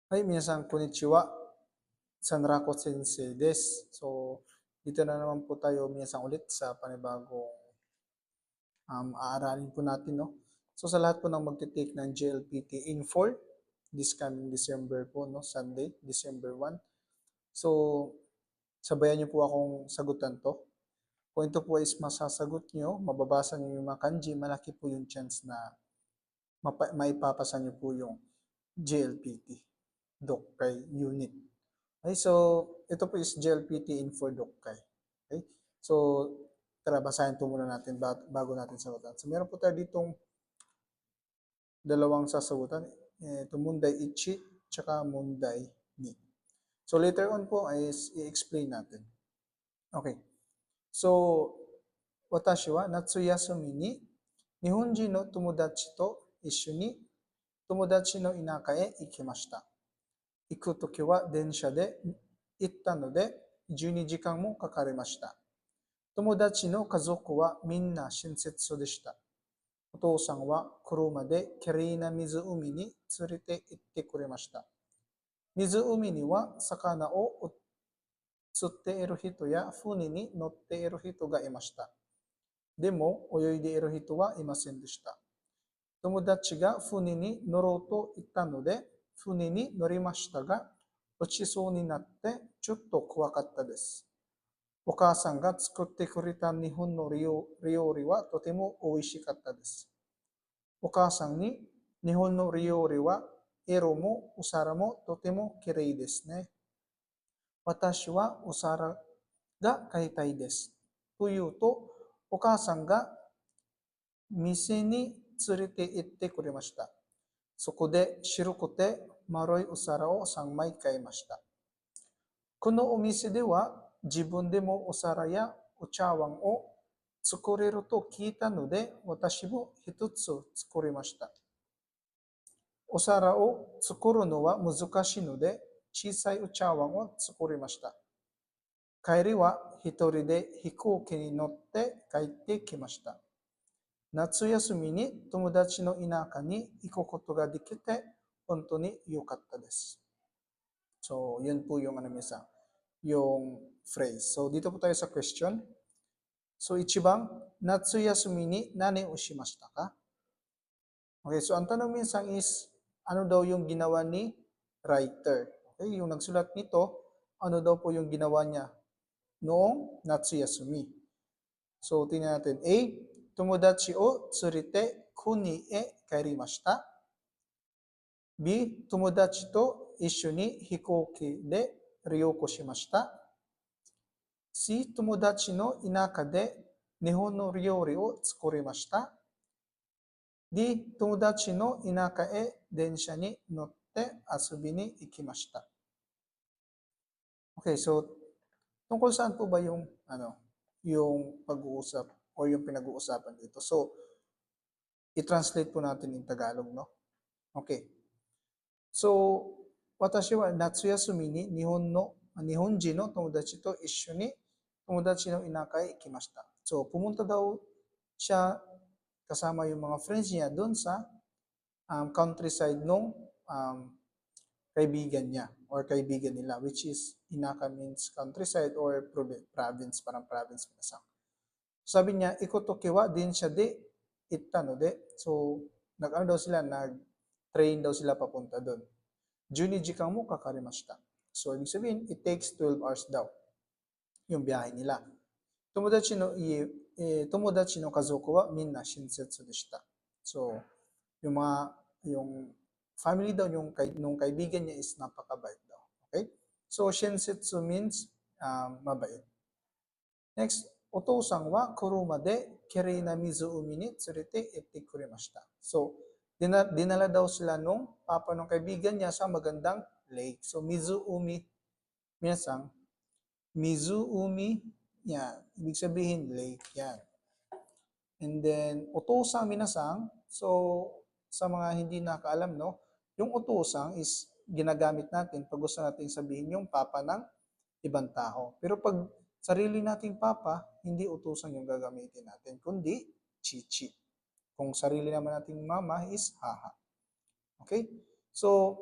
はい、皆さん、こんにちは。Sanrako Sensei です。So, dito na naman po tayo minsan ulit sa panibagong aaralin po natin, no? So, sa lahat po ng magte-take ng GLPT in 4, this coming December po, no? Sunday, December 1. So, sabayan niyo po akong sagutan to. Kung ito po is masasagot niyo, mababasa niyo yung mga kanji, malaki po yung chance na maipapasa niyo po yung GLPT, Dokkay Unit. Okay, so ito po is GLPT Info Dokkay. Okay? So, tara, basahin po muna natin bago natin sagutan. So, meron po tayo ditong dalawang sasagutan. Ito, Munday Ichi, tsaka Munday Ni. So, later on po ay i-explain natin. Okay. So, watashi wa natsuyasumi ni Nihonjin no tomodachi to isshu ni tomodachi no inaka e ikimashita. 行くときは電車で行ったので12時間もかかりました。友達の家族はみんな親切でした。お父さんは車できれいな湖に連れて行ってくれました。湖には魚を釣っている人や船に乗っている人がいました。でも泳いでいる人はいませんでした。友達が船に乗ろうと言ったので船に乗りましたが、落ちそうになってちょっと怖かったです。お母さんが作ってくれた日本の料理はとても美味しかったです。お母さんに日本の料理は色もお皿もとても綺麗ですね。私はお皿が買いたいです。と言うと、お母さんが店に連れて行ってくれました。そこで白くて丸いお皿を3枚買いました。このお店では自分でもお皿やお茶碗を作れると聞いたので、私も一つ作りました。お皿を作るのは難しいので、小さいお茶碗を作りました。帰りは一人で飛行機に乗って帰ってきました。夏休みに友達の田舎に行くことができて、本当に良かったです。So, yun po yung misa, yung phrase. So, dito po tayo sa question. So, Ichibang, Natsuyasumi ni nani o shimashita ka? Okay, so ang tanong minsan is, ano daw yung ginawa ni writer? Okay, yung nagsulat nito, ano daw po yung ginawa niya noong Natsuyasumi? So, tingnan natin. A, tomodachi o tsurite kuni e kairimashita. B、友達と一緒に飛行機で旅行しました。C、友達の田舎で日本の料理を作りました。D、友達の田舎へ電車に乗って遊びに行きました。Okay, so tungkol saan po ba yung yung pag-uusap o yung pinag-uusapan dito? So, i-translate po natin in Tagalog, no? Okay. So, 私は夏休みに日本人の友達と一緒に友達の田舎へ行きました。So, pumunta daw siya kasama yung mga friends niya doon sa countryside ng kaibigan niya or kaibigan nila, which is inaka means countryside or province, parang province minasang. Sabi niya, ikotokiwa din siya de itta no de. So, nag-ano daw sila, nag-train daw sila papunta doon. 12時間もかかりました。So, ibig sabihin, it takes 12 hours daw yung biyahe nila. 友達の家族はみんな親切でした。So, yung family daw nung kaibigan niya is napakabait daw. Okay? So, shinsetsu means mabait. Next, お父さんは車できれいな湖に連れて行ってくれました。So, dinala daw sila nung papa ng kaibigan niya sa magandang lake. So, Mizuumi, minasang, Mizuumi, yan. Ibig sabihin, lake, yan. And then, otosang minasang, so, sa mga hindi nakaalam, no, yung otosang is ginagamit natin pag gusto natin sabihin yung papa ng ibang tao. Pero pag sarili nating papa, hindi utusan yung gagamitin natin, kundi chichi. Kung sarili naman nating mama is haha. Okay? So,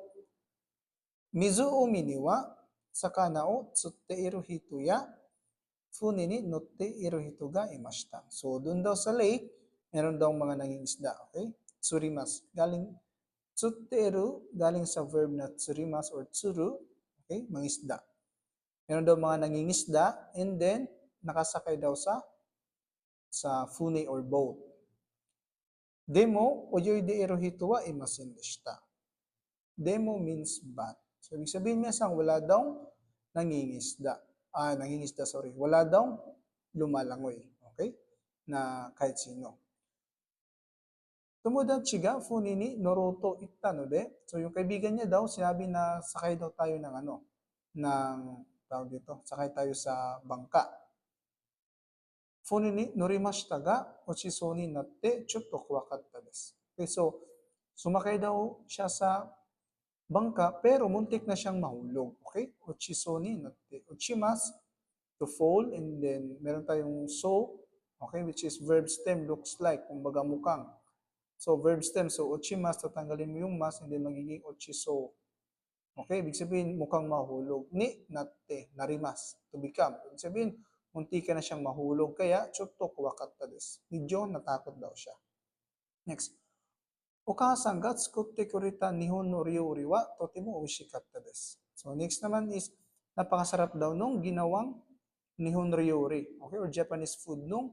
Mizu o mini wa sakana o tsutte iru hito ya funi ni notte iru hito ga imashita. So, doon daw sa lake, meron daw mga nangingisda. Okay? Tsurimasu. Tsutteru, galing sa verb na tsurimasu or tsuru. Okay? Mangisda. Meron daw mga nangingisda and then nakasakay daw sa funi or boat. Demo, oyoy de iru hito wa imasen deshita. Demo means but. So, ibig sabihin niya sang wala daw nangingisda. Nangingisda, sorry. Wala daw lumalangoy. Okay? Na kahit sino. Tomodachi ga funi ni noroto itta no de. So, yung kaibigan niya daw, sinabi na sakay daw tayo ng tawag dito, sakay tayo sa bangka. Funi ni norimashita ga ochiso ni natte chotto kuwakatta desu. Okay, so, sumakay daw siya sa bangka, pero muntik na siyang mahulog. Okay? Ochiso ni natte. Ochimas, to fall, and then meron tayong so, okay, which is verb stem, looks like, kumbaga mukhang. So, verb stem, so ochimas, tatanggalin mo yung mas, and then magiging ochiso. Okay, ibig sabihin, mukhang mahulog. Ni natte, narimas, to become. Ibig sabihin, munti ka na siyang mahulog, kaya chotto kuwakatta desu. Medyo natakot daw siya. Next. Okasan ga tsukutte kureta nihon no ryori wa totemo oishikatta desu. So next naman is napakasarap daw nung ginawang nihon ryori, okay, or Japanese food nung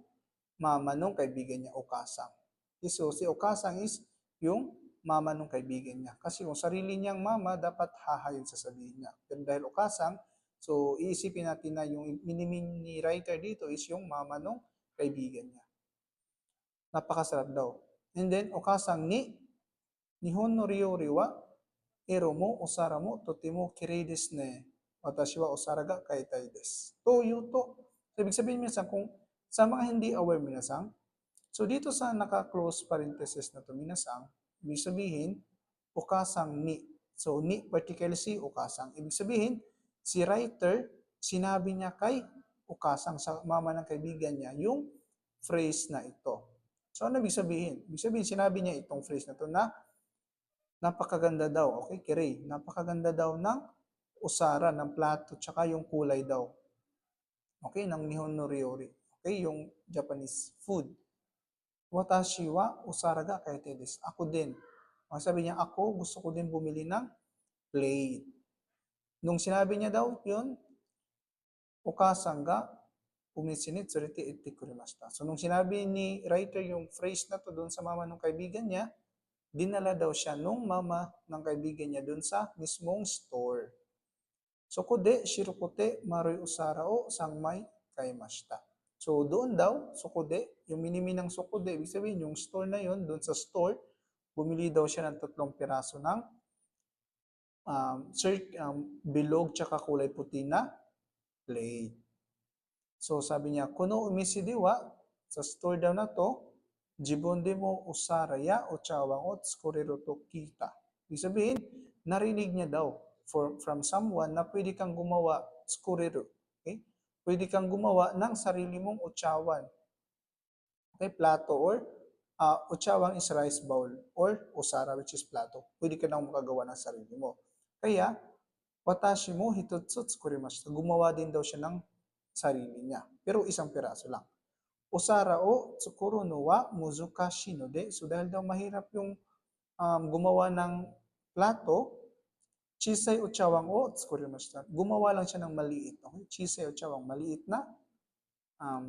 mama nung kaibigan niya, Okasan. Okay, so si Okasan is yung mama nung kaibigan niya. Kasi kung sarili niyang mama, dapat hahayin sasabihin niya. Pero dahil Okasan, so iisipin natin na yung minimin ni writer dito is yung mama nung kaibigan niya. Napakasarap daw. And then, Okasan ni Nihon no ryori wa ero mo osara mo totemo kirei desu ne. Watashi wa osara ga kaitai desu. To yu to. So, ibig sabihin minsan kung sa mga hindi aware minasang, so dito sa naka-close parenthesis na to minasang, ibig sabihin, Okasang ni. So, ni particularly si Okasang. Ibig sabihin, si writer, sinabi niya kay Okasang, sa mama ng kaibigan niya, yung phrase na ito. So, ano ibig sabihin? Ibig sabihin, sinabi niya itong phrase na to na napakaganda daw, okay, kirei, napakaganda daw ng usara, ng plato, tsaka yung kulay daw. Okay, ng Nihon no ryori. Okay, yung Japanese food. Watashi wa usara ga kaite desu. Ako din. Sabi niya, ako gusto ko din bumili ng plate. Nung sinabi niya daw yun, Okasan ga umitsu ni tsurete itte kurimashita. So nung sinabi ni writer yung phrase na to doon sa mama ng kaibigan niya, dinala daw siya nung mama ng kaibigan niya doon sa mismong store. Sokode shirokote maroy usara o sangmay kaimashita. So doon daw, sokode, yung minimi ng sokode, ibig sabihin yung store na yun, doon sa store, bumili daw siya ng 3 piraso ng bilog tsaka kulay puti na plate. So sabi niya, kuno umisi diwa, sa store daw na to, jibon de mo usara ya o chawang o tsukureru to kita. Ibig sabihin, narinig niya daw from someone na pwede kang gumawa, tsukureru. Okay? Pwede kang gumawa ng sarili mong uchawan. Okay, plato or uchawang is rice bowl or usara which is plato. Pwede ka nang makagawa ng sarili mo. Kaya, watashi mo hitotsu tsukurimashita. Gumawa din daw siya ng sarili niya. Pero isang piraso lang. Usara o tsukuru no wa muzukashi no de. So dahil daw mahirap yung gumawa ng plato, chisay uchawang o tsukurimashita. Gumawa lang siya ng maliit. Okay? Chisay uchawang, maliit na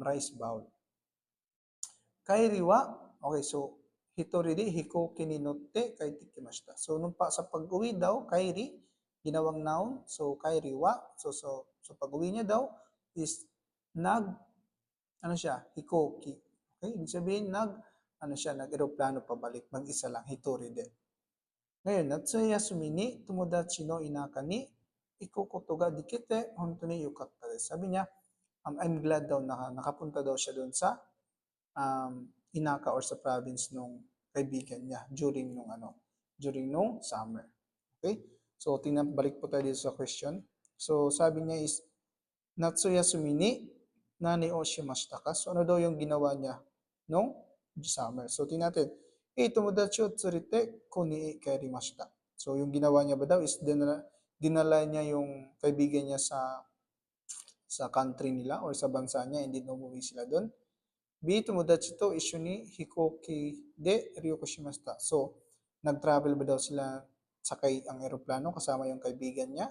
rice bowl. Kairi wa, okay, so hitori de hikoki ni notte kaite kimashita. So nung sa pag-uwi daw, kairi, ginawang noun. So kairi wa, so pag-uwi niya daw is hikoki. Okay, ibig sabihin nag-eroplano pabalik, mag-isa lang, hitori de. Ngayon, natsuyasumi ni tomodachi no inaka ni ikukoto ga dikite honto ni yukatta desu. Sabi niya, I'm glad daw nakapunta daw siya doon sa inaka or sa province nung kaibigan niya during nung summer. Okay? So, balik po tayo dito sa question. So, sabi niya is, natsuyasumi ni nani o shimashita ka? So, ano daw yung ginawa niya nung summer? So, tingnan natin. Tomodachi o tsurete ko ni kairimashita. So, yung ginawa niya ba daw is dinala niya yung kaibigan niya sa country nila or sa bansa niya, hindi na umuwi sila doon. B, tomodachi to isyu ni hikoki de ryuko shimashita. So, nag-travel ba daw sila sakay ang eroplano kasama yung kaibigan niya?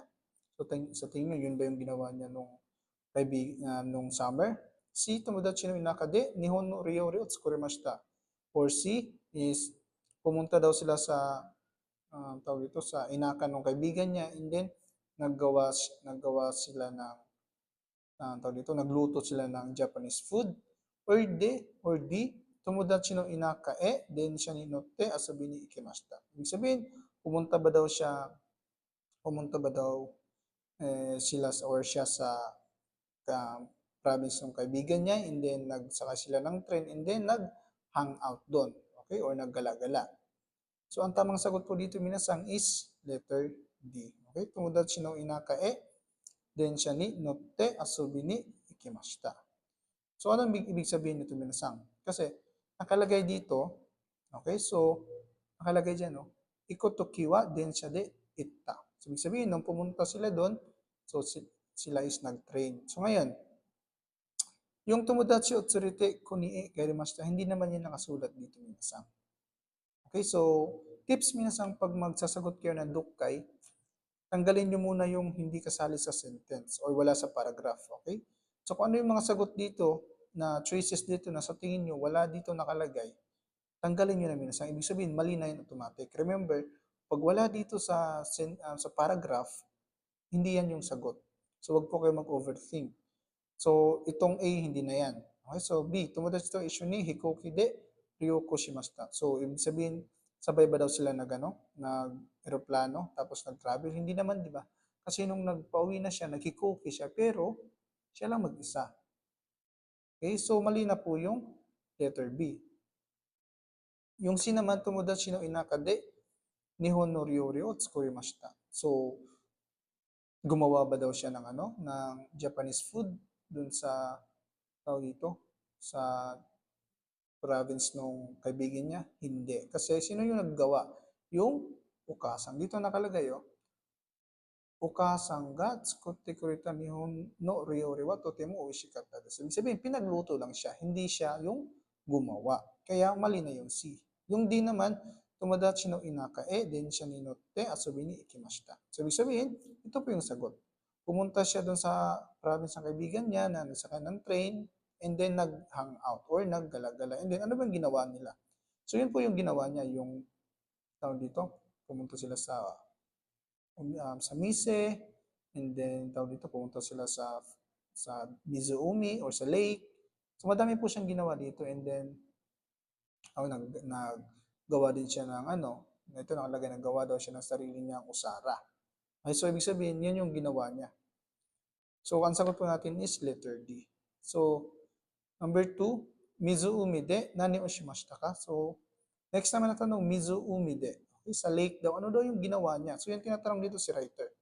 So, sa tingin nyo, yun ba yung ginawa niya nung summer? C, tomodachi no inaka de nihon no ryori o tsukurimashita. Or C is pumunta daw sila sa tawag ito sa inaka ng kaibigan niya and then naggawa sila ng tawag dito, nagluto sila ng Japanese food. Or D, tomodachi no inaka densha ni notte asabi ni ikimashita. Ibig sabihin, pumunta ba daw sila or siya sa province ng kaibigan niya and then nagsakay sila ng train and then nag-hang out doon. Okay? Or naggala-gala. So, ang tamang sagot po dito, minasang, is letter D. Okay? Tomodachi no inaka densha ni notte asobi ni ikimashita. So, anong ibig sabihin nito, minasang? Kasi, nakalagay dito, okay, so, nakalagay dyan, no? Ikotoki wa densha de itta. So, ibig sabihin, nung pumunta sila doon, so, sila is nag-train. So, ngayon, yung tomodachi o tsurete kuni kairimashita, hindi naman yan nakasulat dito, minasang. Okay, so, tips, minasang, pag magsasagot kayo ng dukkay, tanggalin nyo muna yung hindi kasali sa sentence or wala sa paragraph, okay? So kung ano yung mga sagot dito na choices dito na sa tingin nyo wala dito nakalagay, tanggalin nyo na minsan. Ibig sabihin, mali na yun automatic. Remember, pag wala dito sa paragraph, hindi yan yung sagot. So wag po kayo mag-overthink. So itong A, hindi na yan. Okay, so B, tomodachi to isyu ni hikoki de ryoko shimashita. So ibig sabihin, sabay ba daw sila nag-aeroplano, tapos nag-travel? Hindi naman, di ba? Kasi nung nagpauwi na siya, nag-hikoki siya, pero siya lang mag-isa. Okay, so mali na po yung letter B. Yung C naman, tomodachi no inaka de nihon no ryori o tsukurimashita. So, gumawa ba daw siya ng Japanese food dun sa, tawag dito, sa province nung kaibigan niya? Hindi. Kasi sino yung naggawa? Yung ukasang. Dito nakalagay, ukasang ga tsukutte kureta nihon no ryori wa totemo oishikatta desu. Ibig sabihin, pinagluto lang siya. Hindi siya yung gumawa. Kaya mali na yung C. Yung D naman, tomodachi no inaka densha ni notte asobi ni ikimashita. So, ibig sabihin, ito po yung sagot. Pumunta siya doon sa province ng kaibigan niya na nasakay ng train and then nag-hang out or naggalagala. And then, ano bang ginawa nila? So, yun po yung ginawa niya, yung tawag dito, pumunta sila sa Mise, and then tawag dito, pumunta sila sa Mizuumi or sa lake. So, madami po siyang ginawa dito and then naggawa din siya ng ito nakalagay, naggawa daw siya ng sarili niyang usara. Okay, so ibig sabihin, yan yung ginawa niya. So, ang sagot po natin is letter D. So, number 2, Mizuumi de nani o shimashita ka? So, next naman na tanong, Mizuumi de. Okay, sa lake daw, ano daw yung ginawa niya? So, yan tinatanong dito si writer.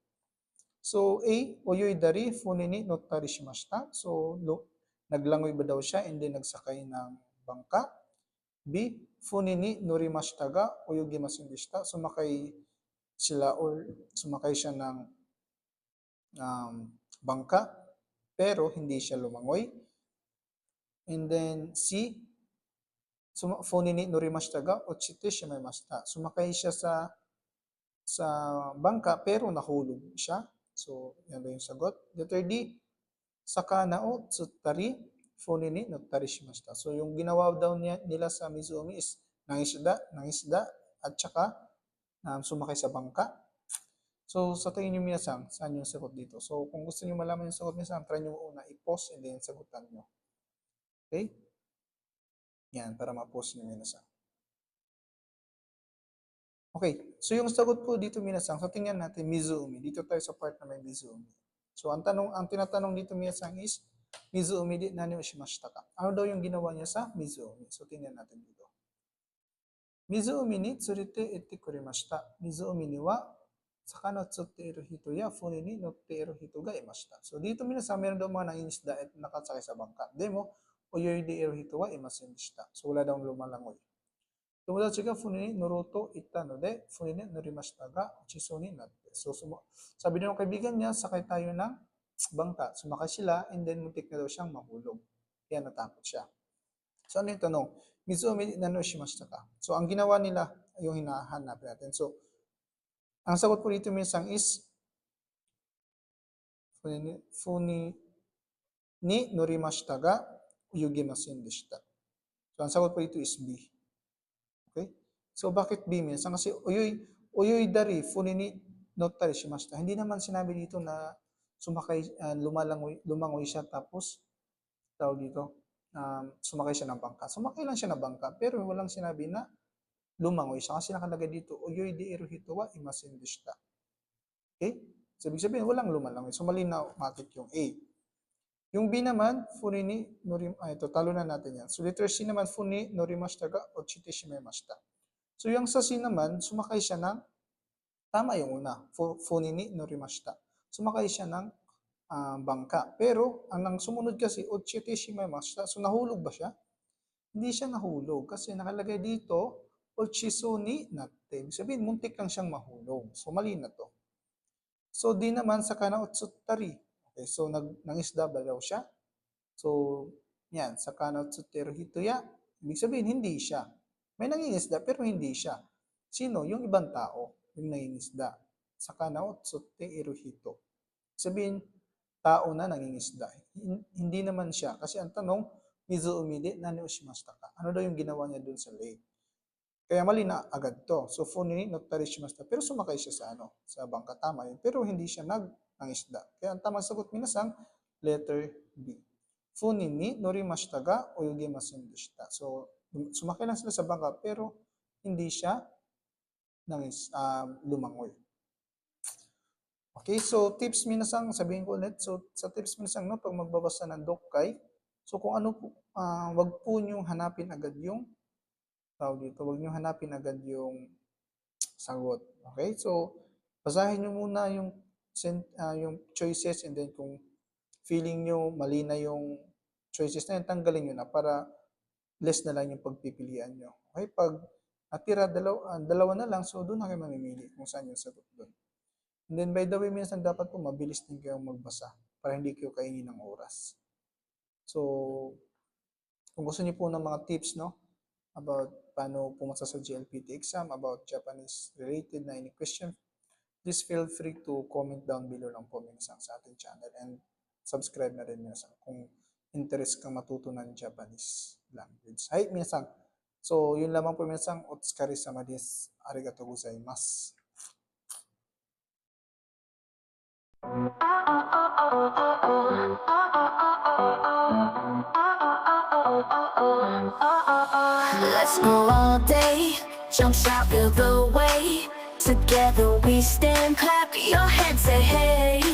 So, A, oyoy dari fune ni nottari shimashita. So, naglangoy ba daw siya and then nagsakay ng bangka? B, fune ni norimashita ga oyogimasen deshita. Sumakay siya ng bangka pero hindi siya lumangoy. And then C, fune ni norimashita ga ochite shimaimashita. Sumakay siya sa bangka pero nahulog siya. So, yan ba yung sagot? Letter D, sakana o tsuttari fune ni nottari shimashita. So, yung ginawa daw nila sa Mizuumi is nangisda at saka sumakay sa bangka. So, sa tingin nyo minasang, saan yung sagot dito? So, kung gusto nyo malaman yung sagot minasang, try nyo una i-pause and then sagutan nyo. Okay? Yan, para ma-pause nyo minasang. Okay, so yung sagot po dito minasang, so tingnan natin Mizuumi. Dito tayo sa part na may Mizuumi. So ang tinatanong dito minasang is, Mizuumi di nani o shimashita ka? Ano daw yung ginawa niya sa Mizuumi? So tingnan natin dito. Mizuumi ni tsurete ette kurimashita. Mizuumi ni wa sakana tsutte iru hito ya fune ni notte iru hito ga imashita. So dito minasang meron daw mga nangingisda at nakasakay sa bangka. Demo, oyoy de iru hito wa imasen deshita. So wala daw lumalangoy. 友達が船に乗ろうと言ったので、船に乗りましたが、落ちそうになって。So, sabi ng kaibigan niya, sakay tayo ng bangka. Sumakay sila, and then muntik na daw siyang mahulog. Kaya natakot siya. So, ano yung tanong? Mizumi nano shimashita ka? So, ang ginawa nila, yung hinahanap natin. So, ang sagot po dito minsan is, funi ni norimashita ga uyugimasen deshita. So, ang sagot po dito is B. Okay? So, bakit B minsan? Kasi uyuy dari, funi ni nottari shimashita. Hindi naman sinabi dito na sumakay, lumangoy siya tapos, tawag dito, sumakay siya ng bangka. Sumakay lang siya ng bangka, pero walang sinabi na lumangoy siya. Kasi nakalagay dito, uyuy di iruhito wa imasen deshita. Okay? So, ibig sabihin, walang lumalangoy. So, malinaw, makit yung A. Yung B naman, funi ni ito, talo na natin yan. So, letter C naman, funi norimashita ga ochite shimemashita. So, yung sa C naman, sumakay siya ng, tama yung una, funi ni norimashita. Sumakay siya ng bangka. Pero, ang sumunod kasi, ochite shimemashita. So, nahulog ba siya? Hindi siya nahulog kasi nakalagay dito, ochiso ni natte. Ibig sabihin, muntik lang siyang mahulog. So, mali na to. So, di naman sa kana otsuttari. Okay, so nangisda ba daw siya? So, yan, sa kana otsuttero hitoya, ibig sabihin, hindi siya. May nangingisda, pero hindi siya. Sino? Yung ibang tao, yung nangingisda. Sa kana otsuttero hito. Sabihin, tao na nangingisda. Hindi naman siya. Kasi ang tanong, mizu umide, nani o shimashita ka? Ano daw yung ginawa niya dun sa lake? Kaya mali na agad to. So, funi nottari shimashita. Pero sumakay siya sa sa bangka. Tama yun. Pero hindi siya nangisda. Kaya ang tamang sagot minasang letter B. Funi ni norimashita ga oyugemasen deshita. So, sumakay lang sila sa bangka pero hindi siya lumangoy. Okay, so tips minasang, sabihin ko ulit. So, sa tips minasang, no, pag magbabasa ng dokkay, so kung ano po, wag po niyong hanapin agad yung dito, wag niyo hanapin agad yung sagot. Okay? So, basahin niyo muna yung choices, and then kung feeling niyo mali na yung choices na yun, tanggalin niyo na para less na lang yung pagpipilian niyo. Okay? Pag natira dalawa na lang, so doon na kayo mamimili kung saan yung sagot doon. And then, by the way, minsan dapat po mabilis din kayong magbasa para hindi kayo kaingin ng oras. So, kung gusto niyo po ng mga tips, no, about paano pumasa sa GLPT exam, about Japanese related na any question, please feel free to comment down below lang po minsan sa ating channel, and subscribe na rin minsan kung interest kang matutunan Japanese language. Hai, minsan. So, yun lamang po minsan. Otsukare sama desu. Arigatou gozaimasu. Let's go all day, jump, shout, feel the way. Together we stand, clap your hands, say hey.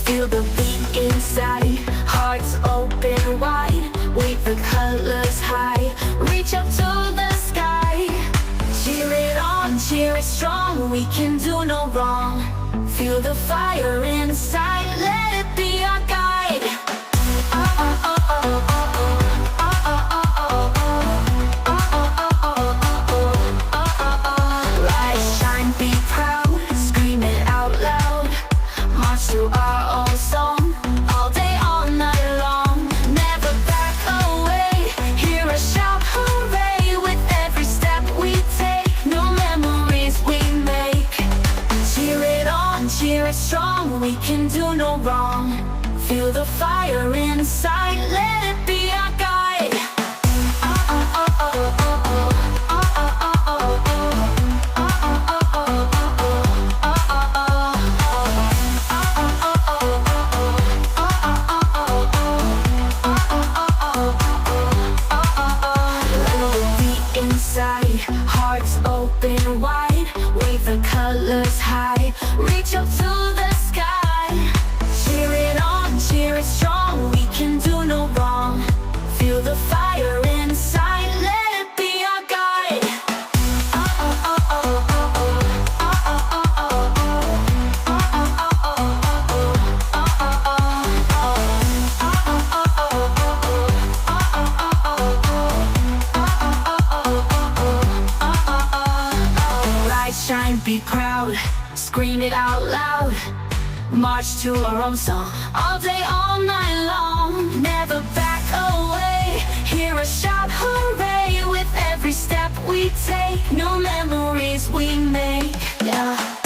Feel the beat inside, hearts open wide. Wave the colors high, reach up to the sky. Cheer it on, cheer it strong, we can do no wrong. Feel the fire inside, let it be our guide. Light shine, be proud, scream it out loud. March to our own song, all day, all night long. Never back away, hear us shout hooray. With every step we take, new memories we make. Cheer it on, cheer it strong, we can do no wrong. Feel the fire inside, let it be our guide. Inside, hearts open wide, wave the colors high, reach up to the sky. Cheer it on, cheer it strong, we can do no wrong. Feel the fire inside, let it be our guide. loud. March to our own song, all day, all night long. Never back away, hear a shout hooray with every step we take. New memories we make, yeah.